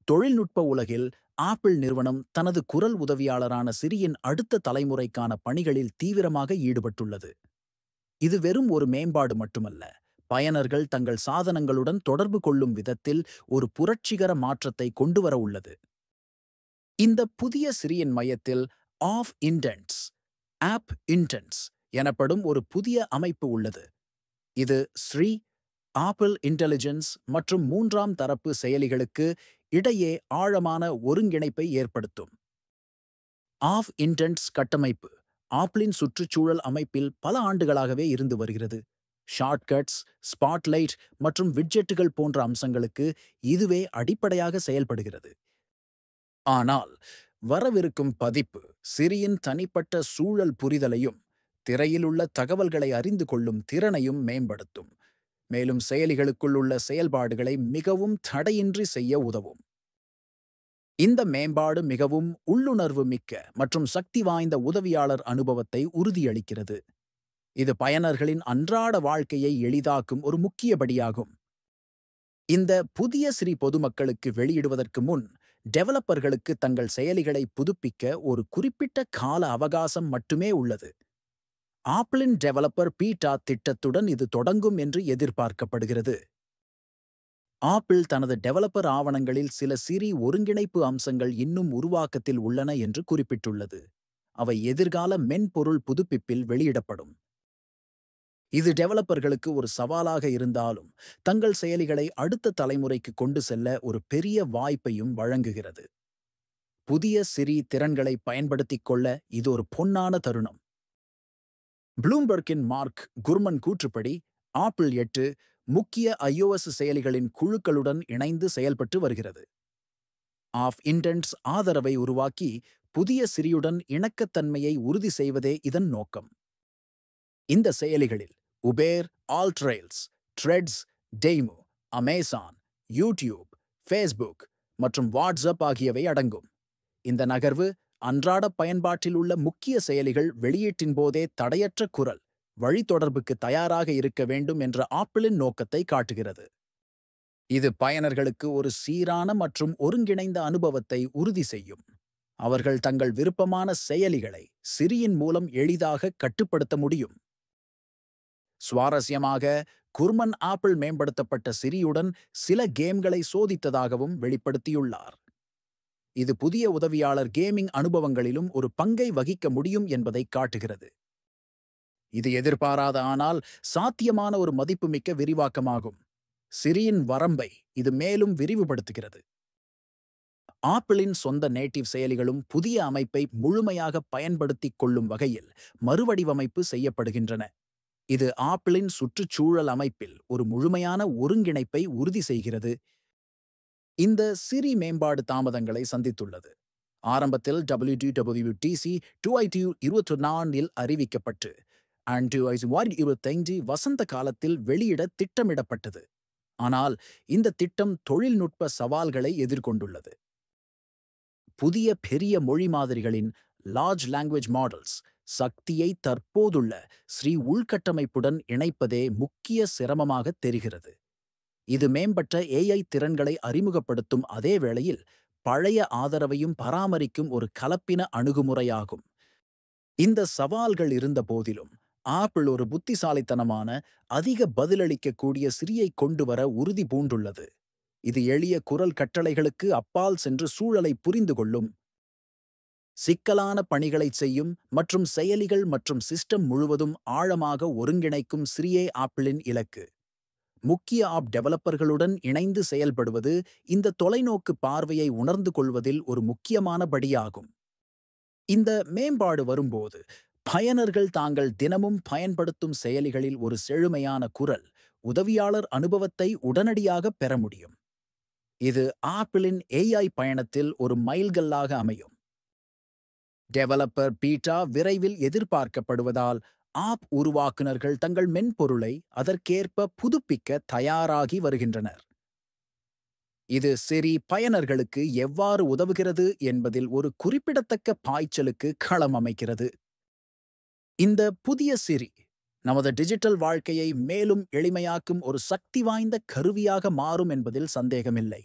தொழில்நுட்ப உலகில் ஆப்பிள் நிறுவனம் தனது குரல் உதவியாளரான சிரியின் அடுத்த தலைமுறைக்கான பணிகளில் தீவிரமாக ஈடுபட்டுள்ளது. இது வெறும் ஒரு மேம்பாடு மட்டுமல்ல, பயனர்கள் தங்கள் சாதனங்களுடன் தொடர்பு கொள்ளும் விதத்தில் ஒரு புரட்சிகர மாற்றத்தை கொண்டுவர உள்ளது. இந்த புதிய சிரியின் மையத்தில் ஆஃப் இன்டென்ட்ஸ் ஆப் இன்டென்ட்ஸ் எனப்படும் ஒரு புதிய அமைப்பு உள்ளது. இது ஸ்ரீ, ஆப்பிள் இன்டெலிஜென்ஸ் மற்றும் மூன்றாம் தரப்பு செயலிகளுக்கு இடையே ஆழமான ஒருங்கிணைப்பை ஏற்படுத்தும். ஆஃப் இன்டென்ட்ஸ் கட்டமைப்பு ஆப்பிளின் சுற்றுச்சூழல் அமைப்பில் பல ஆண்டுகளாகவே இருந்து வருகிறது. ஷார்ட்கட்ஸ், ஸ்பாட்லைட் மற்றும் விட்ஜெட்டுகள் போன்ற அம்சங்களுக்கு இதுவே அடிப்படையாக செயல்படுகிறது. ஆனால் வரவிருக்கும் பதிப்பு சிரியின் தனிப்பட்ட சூழல் புரிதலையும் திரையிலுள்ள தகவல்களை அறிந்து கொள்ளும் திறனையும் மேம்படுத்தும், மேலும் செயலிகளுக்குள் உள்ள செயல்பாடுகளை மிகவும் தடையின்றி செய்ய உதவும். இந்த மேம்பாடு மிகவும் உள்ளுணர்வு மிக்க மற்றும் சக்தி வாய்ந்த உதவியாளர் அனுபவத்தை உறுதியளிக்கிறது. இது பயனர்களின் அன்றாட வாழ்க்கையை எளிதாக்கும் ஒரு முக்கிய படியாகும். இந்த புதிய சிரி பொதுமக்களுக்கு வெளியிடுவதற்கு முன் டெவலப்பர்களுக்கு தங்கள் செயலிகளை புதுப்பிக்க ஒரு குறிப்பிட்ட கால அவகாசம் மட்டுமே உள்ளது. ஆப்பிளின் டெவலப்பர் பீட்டா திட்டத்துடன் இது தொடங்கும் என்று எதிர்பார்க்கப்படுகிறது. ஆப்பிள் தனது டெவலப்பர் ஆவணங்களில் சில சிரி ஒருங்கிணைப்பு அம்சங்கள் இன்னும் உருவாக்கத்தில் உள்ளன என்று குறிப்பிட்டுள்ளது. அவை எதிர்கால மென்பொருள் புதுப்பிப்பில் வெளியிடப்படும். இது டெவலப்பர்களுக்கு ஒரு சவாலாக இருந்தாலும் தங்கள் செயலிகளை அடுத்த தலைமுறைக்கு கொண்டு செல்ல ஒரு பெரிய வாய்ப்பையும் வழங்குகிறது. புதிய சிரி திறன்களை பயன்படுத்திக் கொள்ள இது ஒரு பொன்னான தருணம். ப்ளூம்பர்கின் மார்க் குர்மன் கூற்றுப்படி, ஆப்பிள் 8 முக்கிய iOS செயலிகளின் குழுக்களுடன் இணைந்து செயல்பட்டு வருகிறது. ஆஃப் இன்டென்ட்ஸ் ஆதரவை உருவாக்கி புதிய சிரியுடன் இணக்கத்தன்மையை உறுதி செய்வதே இதன் நோக்கம். இந்த செயலிகளில் உபேர், ஆல்ட்ரெயில்ஸ், த்ரெட்ஸ், டெய்மோ, அமேசான், யூடியூப், ஃபேஸ்புக் மற்றும் வாட்ஸ்அப் ஆகியவை அடங்கும். இந்த நகர்வு அன்றாட பயன்பாட்டில் உள்ள முக்கிய செயலிகள் வெளியீட்டின் போதே தடையற்ற குரல் வழித்தொடர்புக்கு தயாராக இருக்க வேண்டும் என்ற ஆப்பிளின் நோக்கத்தை காட்டுகிறது. இது பயனர்களுக்கு ஒரு சீரான மற்றும் ஒருங்கிணைந்த அனுபவத்தை உறுதி செய்யும். அவர்கள் தங்கள் விருப்பமான செயலிகளை சிரியின் மூலம் எளிதாக கட்டுப்படுத்த முடியும். சுவாரஸ்யமாக, குர்மன் ஆப்பிள் மேம்படுத்தப்பட்ட சிரியுடன் சில கேம்களை சோதித்ததாகவும் வெளிப்படுத்தியுள்ளார். இது புதிய உதவியாளர் கேமிங் அனுபவங்களிலும் ஒரு பங்கை வகிக்க முடியும் என்பதை காட்டுகிறது. இது எதிர்பாராத ஆனால் சாத்தியமான ஒரு மதிப்புமிக்க விரிவாக்கமாகும். சிரியின் வரம்பை இது மேலும் விரிவுபடுத்துகிறது. ஆப்பிளின் சொந்த நேட்டிவ் செயலிகளும் புதிய அமைப்பை முழுமையாக பயன்படுத்திக் கொள்ளும் வகையில் மறுவடிவமைப்பு செய்யப்படுகின்றன. இது ஆப்பிளின் சுற்றுச்சூழல் அமைப்பில் ஒரு முழுமையான ஒருங்கிணைப்பை உறுதி செய்கிறது. இந்த சிரி மேம்பாடு தாமதங்களை சந்தித்துள்ளது. ஆரம்பத்தில் WWDC 2024 அறிவிக்கப்பட்டு 2025 வசந்த காலத்தில் வெளியிட திட்டமிடப்பட்டது. ஆனால் இந்த திட்டம் தொழில்நுட்ப சவால்களை எதிர்கொண்டுள்ளது. புதிய பெரிய மொழி மாதிரிகளின் லார்ஜ் லாங்குவேஜ் மாடல்ஸ் சக்தியை தற்போதுள்ள ஸ்ரீ உள்கட்டமைப்புடன் இணைப்பதே முக்கிய சிரமமாக தெரிகிறது. இது மேம்பட்ட AI திறன்களை அறிமுகப்படுத்தும் அதே வேளையில் பழைய ஆதரவையும் பராமரிக்கும் ஒரு கலப்பின அணுகுமுறையாகும். இந்த சவால்கள் இருந்த போதிலும் ஆப்பிள் ஒரு புத்திசாலித்தனமான, அதிக பதிலளிக்கக்கூடிய சிரியை கொண்டுவர உறுதி பூண்டுள்ளது. இது எளிய குரல் கட்டளைகளுக்கு அப்பால் சென்று சூழலை புரிந்து கொள்ளும், சிக்கலான பணிகளைச் செய்யும் மற்றும் செயலிகள் மற்றும் சிஸ்டம் முழுவதும் ஆழமாக ஒருங்கிணைக்கும் சிரியே ஆப்பிளின் இலக்கு. முக்கிய ஆப் டெவலப்பர்களுடன் இணைந்து செயல்படுவது இந்த தொலைநோக்கு பார்வையை உணர்ந்து கொள்வதில் ஒரு முக்கியமான படியாகும். இந்த மேம்பாடு வரும்போது பயனர்கள் தாங்கள் தினமும் பயன்படுத்தும் செயலிகளில் ஒரு செழுமையான குரல் உதவியாளர் அனுபவத்தை உடனடியாக பெற முடியும். இது ஆப்பிளின் AI பயணத்தில் ஒரு மைல்கல்லாக அமையும். டெவலப்பர் பீட்டா விரைவில் எதிர்பார்க்கப்படுவதால் ஆப் உருவாக்குநர்கள் தங்கள் மென்பொருளை அதற்கேற்ப புதுப்பிக்க தயாராகி வருகின்றனர். இது சிரி பயனர்களுக்கு எவ்வாறு உதவுகிறது என்பதில் ஒரு குறிப்பிடத்தக்க பாய்ச்சலுக்கு களம் அமைக்கிறது. இந்த புதிய சிரி நமது டிஜிட்டல் வாழ்க்கையை மேலும் எளிமையாக்கும் ஒரு சக்தி வாய்ந்த கருவியாக மாறும் என்பதில் சந்தேகமில்லை.